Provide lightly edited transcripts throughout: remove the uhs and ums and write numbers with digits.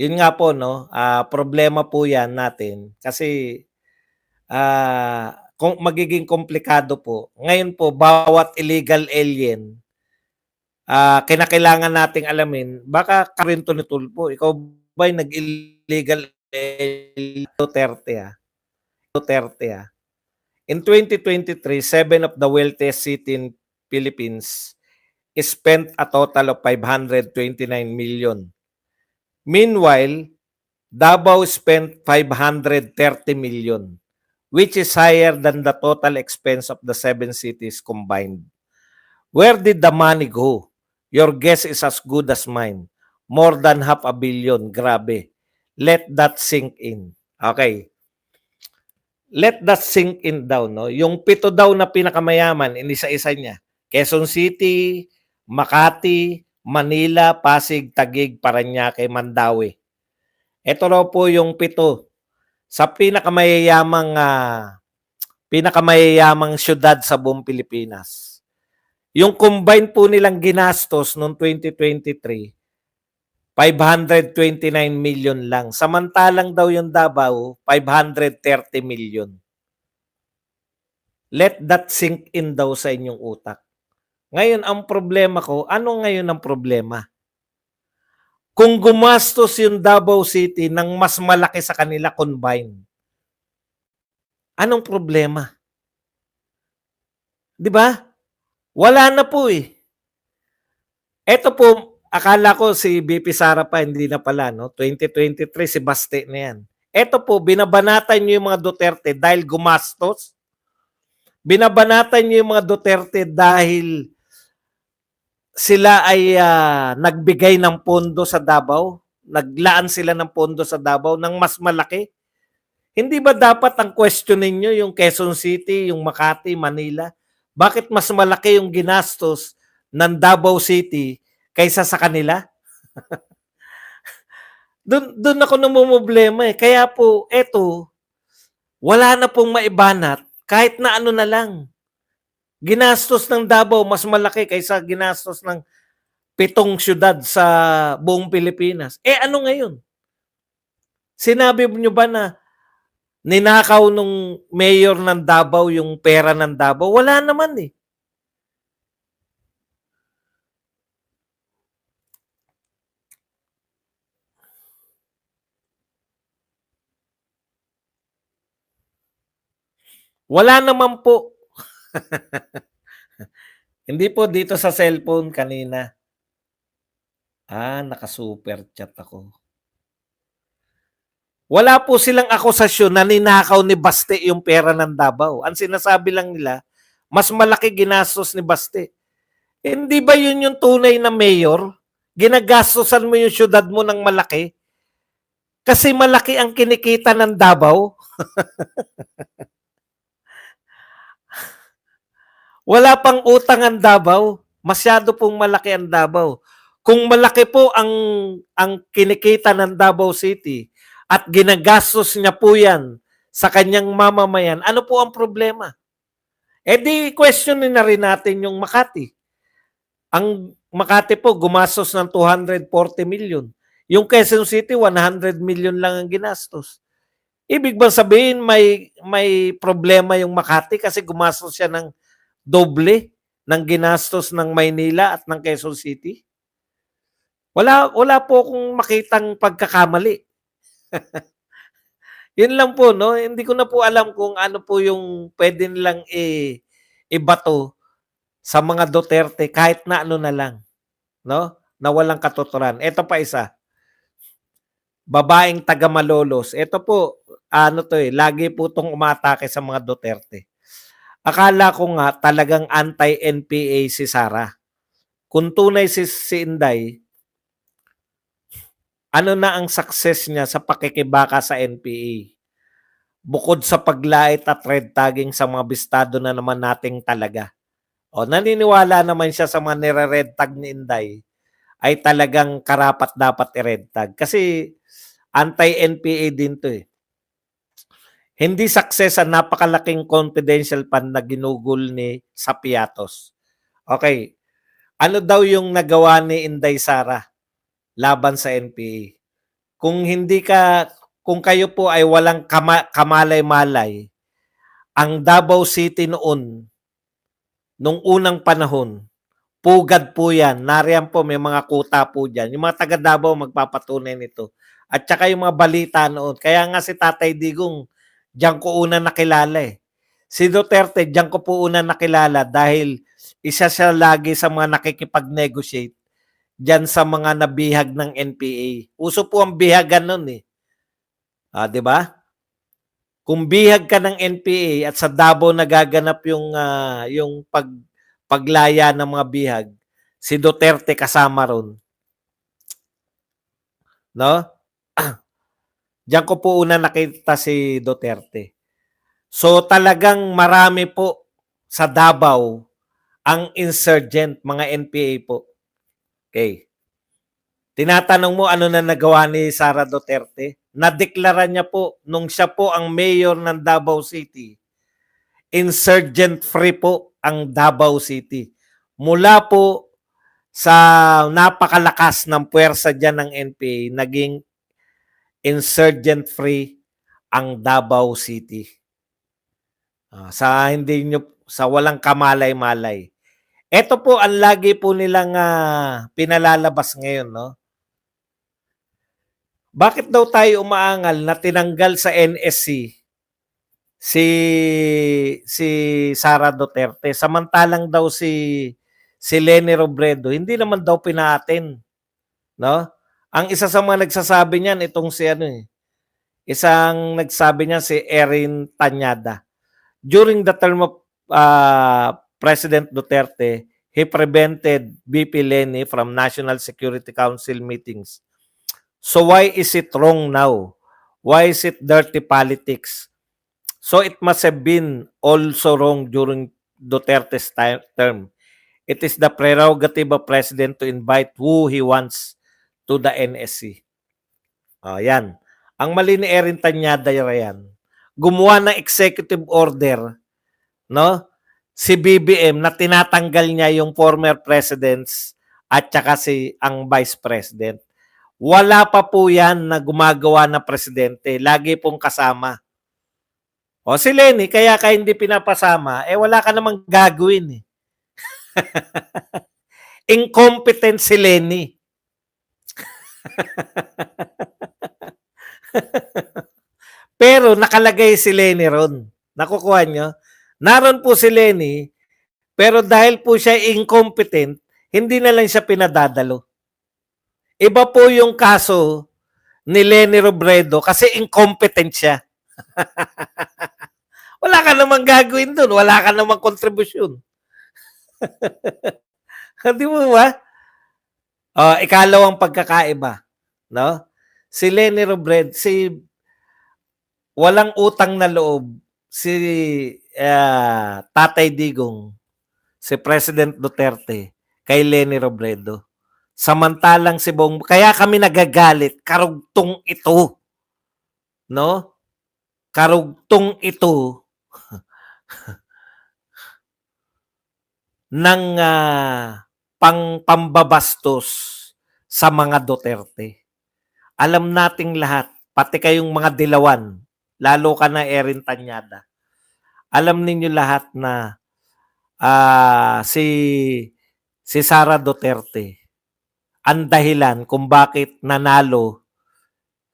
Yun nga po 'no, problema po 'yan natin kasi, kung magiging komplikado po. Ngayon po bawat illegal alien, kinakailangan nating alamin baka ka rin 'to ni Tulfo, ikaw ba'y nag-illegal alien Duterte, Duterte, In 2023, 7 of the wealthiest city in Philippines spent a total of 529 million. Meanwhile, Davao spent 530 million, which is higher than the total expense of the 7 cities combined. Where did the money go? Your guess is as good as mine. More than half a billion. Grabe. Let that sink in. Okay. Let that sink in daw, no? Yung 7 daw na pinakamayaman, inisa-isa niya. Quezon City, Makati, Manila, Pasig, Taguig, Parañaque, Mandaue. Ito raw po yung 7 sa pinakamayayamang syudad sa buong Pilipinas. Yung combine po nilang ginastos noong 2023, 529 million lang. Samantalang daw yung Davao, 530 million. Let that sink in daw sa inyong utak. Ngayon, ang problema ko, ano ngayon ang problema? Kung gumastos yung Davao City ng mas malaki sa kanila combined, anong problema? 'Di ba? Wala na po eh. Ito po, akala ko si BP Sara pa, hindi na pala, no? 2023, si Baste na yan. Ito po, binabanatan nyo yung mga Duterte dahil gumastos. Binabanatan nyo yung mga Duterte dahil sila ay nagbigay ng pondo sa Davao. Naglaan sila ng pondo sa Davao ng mas malaki. Hindi ba dapat ang question ninyo yung Quezon City, yung Makati, Manila? Bakit mas malaki yung ginastos ng Davao City kaysa sa kanila? Doon ako namumblema eh. Kaya po, eto, wala na pong maibanat kahit na ano na lang. Ginastos ng Davao mas malaki kaysa ginastos ng 7 syudad sa buong Pilipinas. Eh ano ngayon? Sinabi niyo ba na ninakaw nung mayor ng Davao yung pera ng Davao? Wala naman eh. Wala naman po. Hindi po dito sa cellphone kanina. Naka-super chat ako. Wala po silang akusasyon na ninakaw ni Baste yung pera ng Davao. Ang sinasabi lang nila, mas malaki ginastos ni Baste. Hindi ba yun yung tunay na mayor? Ginagastosan mo yung syudad mo ng malaki? Kasi malaki ang kinikita ng Davao. Wala pang utang ang Davao. Masyado pong malaki ang Davao. Kung malaki po ang kinikita ng Davao City at ginagastos niya po yan sa kanyang mamamayan, ano po ang problema? Eh di questionin na rin natin yung Makati. Ang Makati po gumastos ng 240 million. Yung Quezon City, 100 million lang ang ginastos. Ibig bang sabihin may problema yung Makati kasi gumastos siya ng doble ng ginastos ng Maynila at ng Quezon City? Wala po akong makitang pagkakamali. Yun lang po, no? Hindi ko na po alam kung ano po yung pwede nilang ibato sa mga Duterte kahit na ano na lang, no? Na walang katuturan. Ito pa isa. Babaeng taga Malolos. Ito po, lagi po tong umatake sa mga Duterte. Akala ko nga talagang anti-NPA si Sara. Kung tunay si Inday, ano na ang success niya sa pakikibaka sa NPA? Bukod sa paglait at red tagging sa mga bistado na naman nating talaga. O naniniwala naman siya sa mga nire-red tag ni Inday ay talagang karapat dapat i-red tag. Kasi anti-NPA din to eh. Hindi success ang napakalaking confidential fund na ginugol ni Sapiatos. Okay. Ano daw yung nagawa ni Inday Sara laban sa NPA? kung hindi ka kung kayo po ay walang kamalay-malay, ang Davao City noon, nung unang panahon, pugad po yan. Nariyan po, may mga kuta po dyan. Yung mga taga Davao magpapatunay nito. At saka yung mga balita noon. Kaya nga si Tatay Digong, diyan ko una nakilala eh. Si Duterte, diyan ko po una nakilala dahil isa siya lagi sa mga nakikipag-negotiate diyan sa mga nabihag ng NPA. Uso po ang bihagan noon eh. Ah, 'di ba? Kung bihag ka ng NPA at sa Davao nagaganap yung paglaya ng mga bihag, si Duterte kasama ron, no? Diyan ko po una nakita si Duterte. So talagang marami po sa Davao ang insurgent, mga NPA po. Okay. Tinatanong mo ano na nagawa ni Sara Duterte? Nadeklara niya po nung siya po ang mayor ng Davao City. Insurgent free po ang Davao City. Mula po sa napakalakas ng puwersa dyan ng NPA, naging insurgent free ang Davao City. Sa hindi nyo, sa walang kamalay-malay. Ito po ang lagi po nilang pinalalabas ngayon, no? Bakit daw tayo umaangal na tinanggal sa NSC si Sara Duterte samantalang daw si Leni Robredo hindi naman daw pinaaten, no? Ang isa sa mga nagsasabi niyan itong si isang nagsabi niya si Erin Tanyada. During the term of President Duterte, he prevented VP Leni from National Security Council meetings. So why is it wrong now? Why is it dirty politics? So it must have been also wrong during Duterte's term. It is the prerogative of President to invite who he wants to the NSC. Yan. Ang mali ni Erin Tanyada yan. Gumawa ng executive order, no? Si BBM na tinatanggal niya yung former presidents at saka ang vice president. Wala pa po yan na gumagawa na presidente. Lagi pong kasama. O si Leni, kaya ka hindi pinapasama, wala ka namang gagawin eh. Incompetent si Leni. Pero nakalagay si Leni ron. Nakukuha nyo? Naroon po si Leni, pero dahil po siya incompetent, hindi na lang siya pinadadalo. Iba po yung kaso ni Leni Robredo kasi incompetent siya. Wala ka namang gagawin doon. Wala ka namang kontribusyon. Di mo ba? Ikalawang pagkakaiba. No? Si Leni Robredo, walang utang na loob si Tatay Digong, si President Duterte, kay Leni Robredo. Samantalang si kaya kami nagagalit, karugtong ito. No? Karugtong ito ng pambabastos sa mga Duterte. Alam nating lahat, pati kayong mga dilawan, lalo ka na Erin Tanyada. Alam ninyo lahat na si Sara Duterte ang dahilan kung bakit nanalo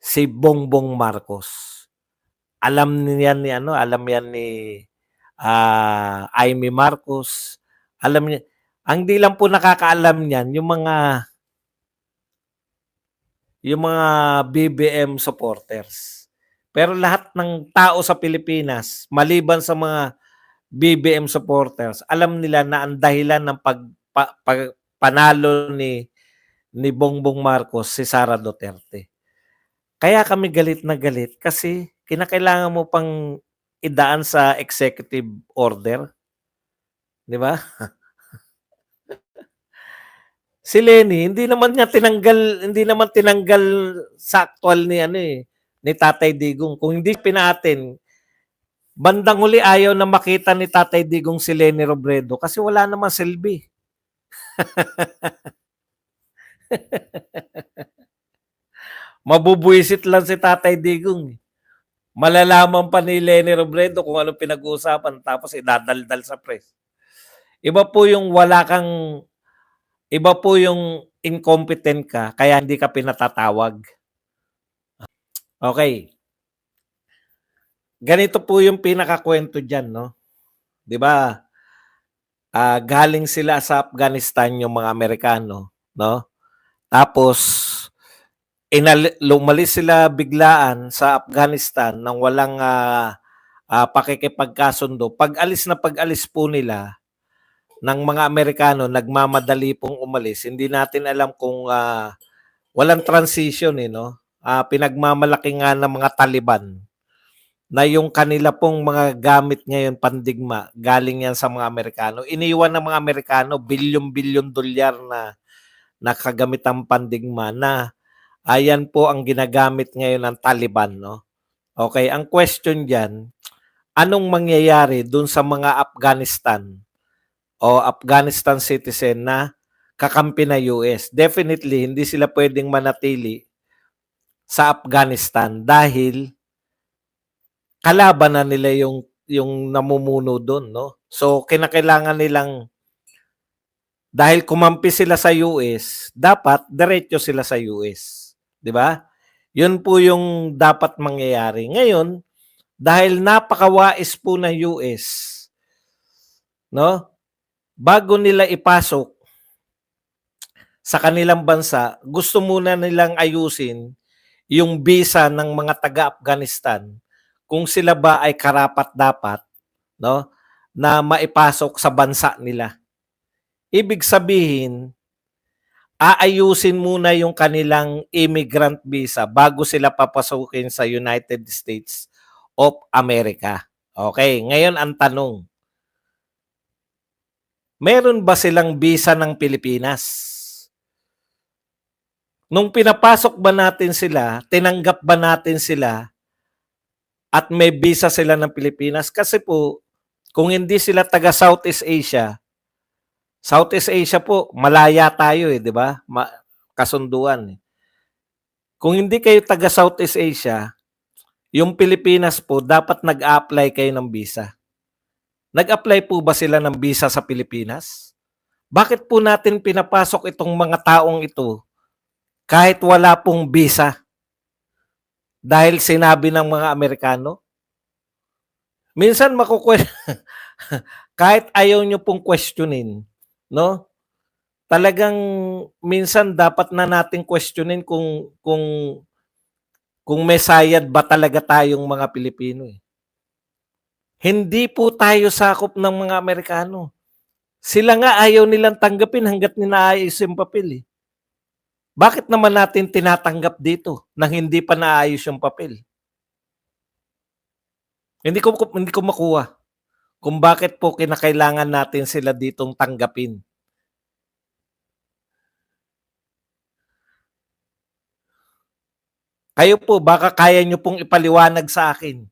si Bongbong Marcos. Alam niyan ni Amy Marcos. Alam niya, ang di lang po nakakaalam niyan yung mga BBM supporters. Pero lahat ng tao sa Pilipinas, maliban sa mga BBM supporters, alam nila na ang dahilan ng panalo ni Bongbong Marcos si Sara Duterte. Kaya kami galit na galit kasi kinakailangan mo pang idaan sa executive order. Di ba? Si Leni, hindi naman tinanggal sa actual ni Tatay Digong. Kung hindi pinaatin, bandang huli ayaw na makita ni Tatay Digong si Leni Robredo kasi wala namang silbi. Mabubwisit lang si Tatay Digong. Malalaman pa ni Leni Robredo kung anong pinag-uusapan tapos idadaldal sa press. Iba po yung iba po yung incompetent ka kaya hindi ka pinatatawag. Okay. Ganito po yung pinakakwento dyan, no? Di ba? Galing sila sa Afghanistan yung mga Amerikano, no? Tapos, lumalis sila biglaan sa Afghanistan nang walang pakikipagkasundo. Pag-alis po nila ng mga Amerikano, nagmamadali pong umalis. Hindi natin alam kung walang transition, no? Pinagmamalaki nga ng mga Taliban na yung kanila pong mga gamit ngayon pandigma, galing yan sa mga Amerikano. Iniwan ng mga Amerikano, bilyon-bilyon dolyar na nakagamitang pandigma na ayan po ang ginagamit ngayon ng Taliban. No? Okay, ang question dyan, anong mangyayari dun sa mga Afghanistan o Afghanistan citizen na kakampi na US? Definitely, hindi sila pwedeng manatili sa Afghanistan dahil kalaban na nila yung namumuno doon, no? So kinakailangan nilang dahil kumampi sila sa US, dapat diretso sila sa US, 'di ba? 'Yun po yung dapat mangyayari. Ngayon, dahil napakawais po ng US, no? Bago nila ipasok sa kanilang bansa, gusto muna nilang ayusin yung visa ng mga taga-Afghanistan kung sila ba ay karapat-dapat, no, na maipasok sa bansa nila. Ibig sabihin, aayusin muna yung kanilang immigrant visa bago sila papasukin sa United States of America. Okay, ngayon ang tanong, meron ba silang visa ng Pilipinas? Nung pinapasok ba natin sila, tinanggap ba natin sila at may visa sila ng Pilipinas? Kasi po, kung hindi sila taga Southeast Asia po, malaya tayo di ba? Kasunduan. Kung hindi kayo taga Southeast Asia, yung Pilipinas po, dapat nag-a-apply kayo ng visa. Nag-apply po ba sila ng visa sa Pilipinas? Bakit po natin pinapasok itong mga taong ito kahit wala pong visa? Dahil sinabi ng mga Amerikano? Minsan kahit ayaw nyo pong questionin, no? Talagang minsan dapat na nating questionin kung may sayad ba talaga tayong mga Pilipino. Hindi po tayo sakop ng mga Amerikano. Sila nga ayaw nilang tanggapin hanggat ninaayos yung papel. Bakit naman natin tinatanggap dito nang hindi pa naayos yung papel? Hindi ko makuha kung bakit po kinakailangan natin sila ditong tanggapin. Kayo po, baka kaya nyo pong ipaliwanag sa akin.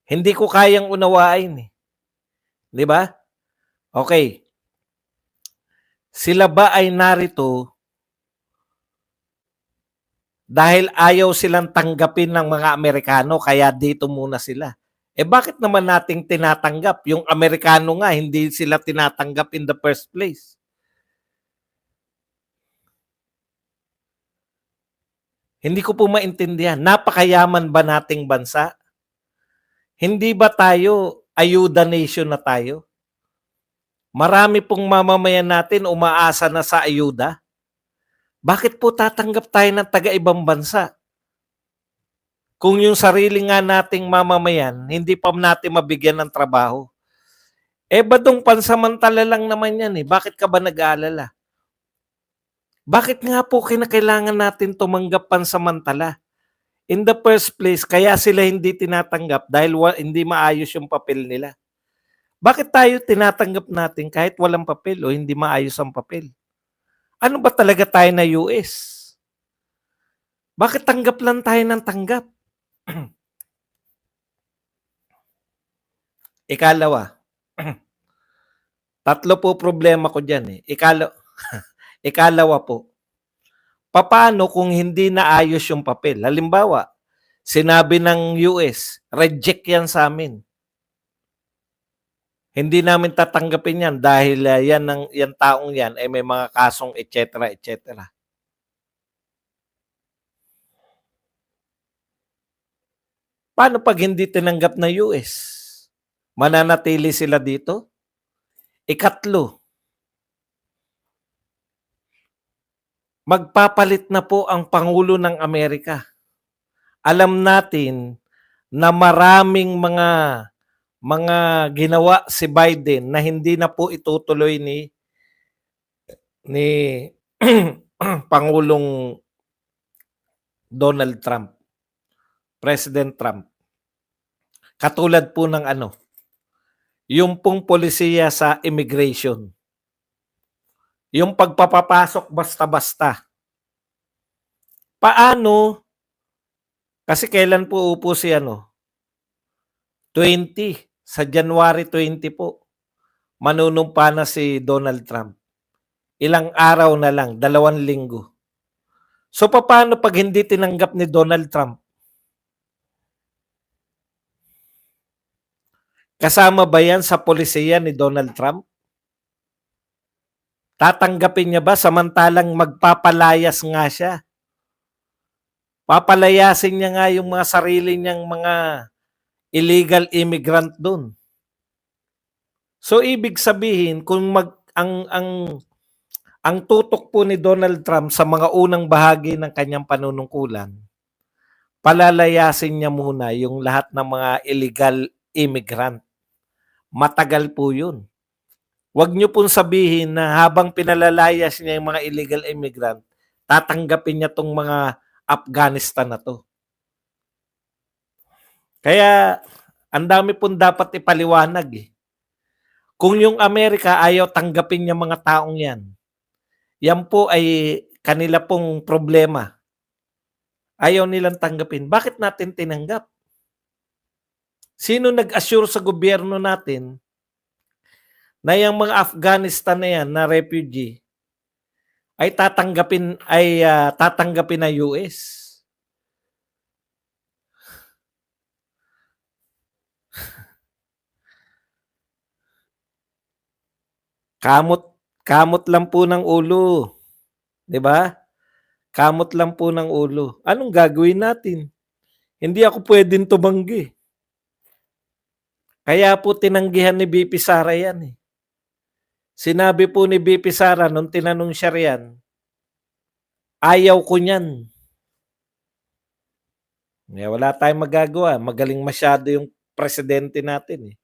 Hindi ko kayang unawain. Di ba? Okay. Sila ba ay narito dahil ayaw silang tanggapin ng mga Amerikano kaya dito muna sila? Bakit naman nating tinatanggap? Yung Amerikano nga, hindi sila tinatanggap in the first place. Hindi ko po maintindihan. Napakayaman ba nating bansa? Hindi ba tayo ayuda nation na tayo? Marami pong mamamayan natin umaasa na sa ayuda. Bakit po tatanggap tayo ng taga-ibang bansa? Kung yung sarili nga nating mamamayan, hindi pa natin mabigyan ng trabaho. Badong pansamantala lang naman yan Bakit ka ba nag-aalala? Bakit nga po kinakailangan natin tumanggap pansamantala? In the first place, kaya sila hindi tinatanggap dahil hindi maayos yung papel nila. Bakit tayo tinatanggap natin kahit walang papel o hindi maayos ang papel? Ano ba talaga tayo na US? Bakit tanggap lang tayo ng tanggap? Ikalawa, tatlo po problema ko dyan Ikalawa po, Papaano kung hindi naayos yung papel? Halimbawa, sinabi ng US, reject yan sa amin. Hindi namin tatanggapin yan dahil yan taong yan ay may mga kasong etc. etc. Paano pag hindi tinanggap na US? Mananatili sila dito? Ikatlo, magpapalit na po ang Pangulo ng Amerika. Alam natin na maraming mga ginawa si Biden na hindi na po itutuloy ni Pangulong Donald Trump, President Trump. Katulad po ng yung pong polisiya sa immigration. Yung pagpapapasok basta-basta. Paano? Kasi kailan po upo si 20, sa January 20 po. Manunumpa na si Donald Trump. Ilang araw na lang, 2 linggo. So paano pag hindi tinanggap ni Donald Trump? Kasama ba yan sa polisiya ni Donald Trump? Tatanggapin niya ba samantalang magpapalayas nga siya? Papalayasin niya nga yung mga sarili niyang mga illegal immigrant doon. So ibig sabihin kung ang tutok po ni Donald Trump sa mga unang bahagi ng kanyang panunungkulan, palalayasin niya muna yung lahat ng mga illegal immigrant. Matagal po yun. Huwag niyo pong sabihin na habang pinalalayas niya yung mga illegal immigrant, tatanggapin niya tong mga Afghanistan na to. Kaya ang dami pong dapat ipaliwanag eh. Kung yung Amerika ayaw tanggapin yung mga taong yan po ay kanila pong problema. Ayaw nilang tanggapin. Bakit natin tinanggap? Sino nag-assure sa gobyerno natin na yung mga Afghanistan na yan na refugee ay tatanggapin na US? Kamot lang po ng ulo. 'Di ba? Kamot lang po ng ulo. Anong gagawin natin? Hindi ako pwedeng tumanggi. Kaya po tinanggihan ni BP Sara yan eh. Sinabi po ni BP Sara nung tinanong siya riyan, ayaw ko niyan. Wala tayong magagawa. Magaling masyado yung presidente natin eh.